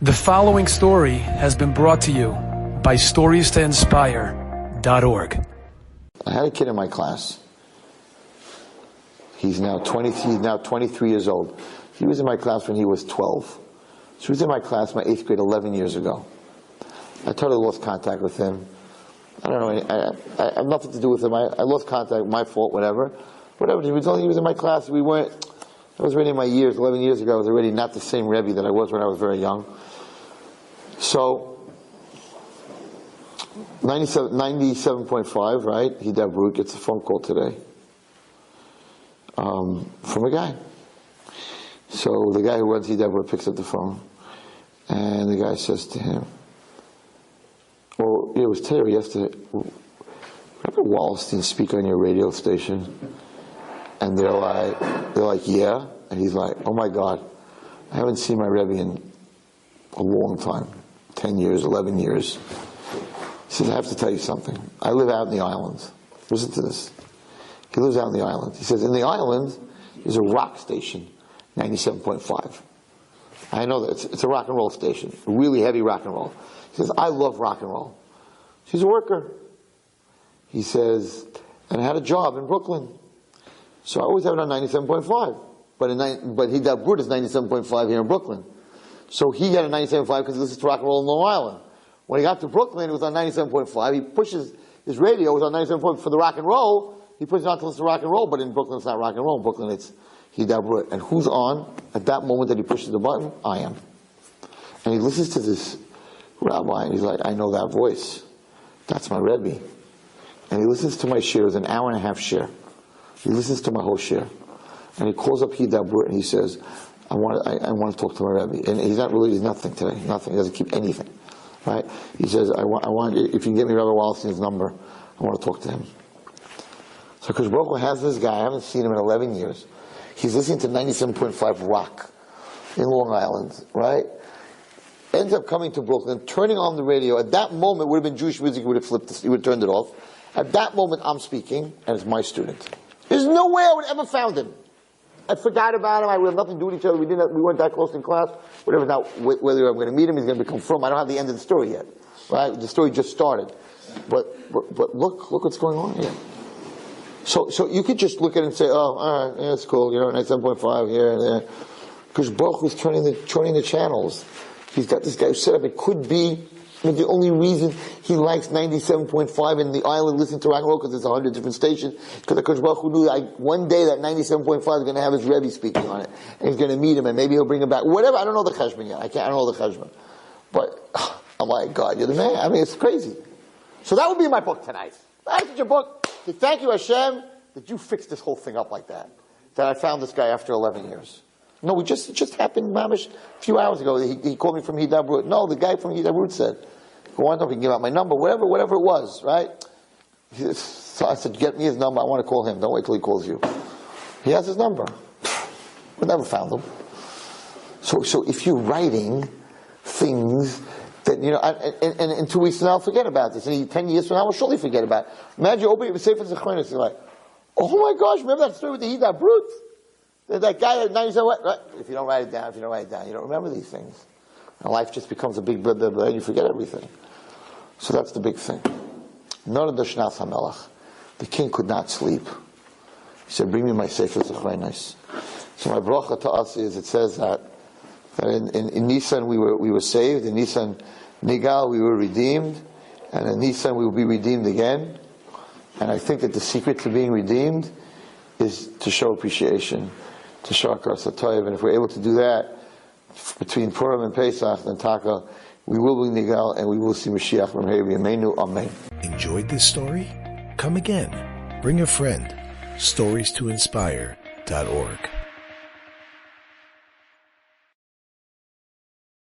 The following story has been brought to you by StoriesToInspire.org. I had a kid in my class. He's now 23 years old. He was in my class when he was 12. He was in my class, my 8th grade, 11 years ago. I totally lost contact with him. I don't know, I have nothing to do with him. I lost contact, my fault, whatever. He was in my class. I was already in my years, 11 years ago, I was already not the same Rebbe that I was when I was very young. So, 97.5, right? Hidabrout gets a phone call today from a guy. So the guy who runs Hidabrout picks up the phone, and the guy says to him, "Well, it was today or yesterday. Rabbi Wallerstein speak on your radio station?" And they're like, "Yeah." And he's like, "Oh my God, I haven't seen my Rebbe in a long time, 10 years, 11 years. He says, "I have to tell you something. I live out in the islands." Listen to this. He lives out in the islands. He says, "In the islands is a rock station, 97.5. I know that it's a rock and roll station, really heavy rock and roll." He says, "I love rock and roll." She's a worker. He says, "And I had a job in Brooklyn. So I always have it on 97.5. But Hidabrout is 97.5 here in Brooklyn. So he had a 97.5 because this is rock and roll in Long Island. When he got to Brooklyn, it was on 97.5. He pushes his radio, it was on 97.5 for the rock and roll. He pushes it on to listen to rock and roll, but in Brooklyn it's not rock and roll. In Brooklyn it's Hidabrout. And who's on at that moment that he pushes the button? I am. And he listens to this rabbi, and he's like, "I know that voice. That's my Rebbe." And he listens to my share. It was an hour and a half share. He listens to my whole share. And he calls up Hidabrout and he says, I want to talk to my Rabbi. And he's nothing today. Nothing. He doesn't keep anything. Right? He says, I want, if you can get me Rabbi Wallerstein's number, I want to talk to him. So because Baruch Hu has this guy, I haven't seen him in 11 years. He's listening to 97.5 rock in Long Island, right? Ends up coming to Brooklyn, turning on the radio. At that moment, it would have been Jewish music, he would have flipped this, he would have turned it off. At that moment, I'm speaking, and it's my student. There's no way I would have ever found him. I forgot about him. We had nothing to do with each other. We weren't that close in class. Whatever. Now, whether I'm going to meet him, he's going to become from. I don't have the end of the story yet, right? The story just started. But look what's going on here. So you could just look at it and say, "Oh, all right, yeah, it's cool. 97.5 here and there," because Baruch was turning the channels. He's got this guy who set up. It could be. The only reason he likes 97.5 in the island listening to rock and roll because there's 100 different stations. Because the Baruch Hu knew one day that 97.5 is going to have his Rebbe speaking on it, and he's going to meet him, and maybe he'll bring him back. Whatever. I don't know the cheshbon yet. I don't know the cheshbon. But I'm like, God, you're the man. I mean, it's crazy. So that would be my book tonight. That's your book. To thank you, Hashem, that you fixed this whole thing up like that. That I found this guy after 11 years. No, it just happened, Mamish, a few hours ago. He called me from Hidabrout. No, the guy from Hidabrout said, "Go on, he can give out my number," whatever it was, right? So I said, "Get me his number. I want to call him. Don't wait till he calls you." He has his number. We never found him. So if you're writing things that, and in 2 weeks from now, I'll forget about this. And 10 years from now, I'll surely forget about it. Imagine you open your Sefer Zecharia and you're like, "Oh my gosh, remember that story with the Hidabrout? That guy at 97, right?" If you don't write it down, you don't remember these things. And life just becomes a big blah, blah, blah, and you forget everything. So that's the big thing. None of the Shnas HaMelech. The king could not sleep. He said, "Bring me my Sefer Zecharia." So my bracha to us is, it says that in Nisan we were saved, in Nisan Nigal we were redeemed, and in Nisan we will be redeemed again. And I think that the secret to being redeemed is to show appreciation, to show Akaras HaTov, and if we're able to do that between Purim and Pesach and Taka, we will be Nigal and we will see Mashiach from Hevi. Amen. Amen. Enjoyed this story? Come again. Bring a friend. StoriesToInspire.org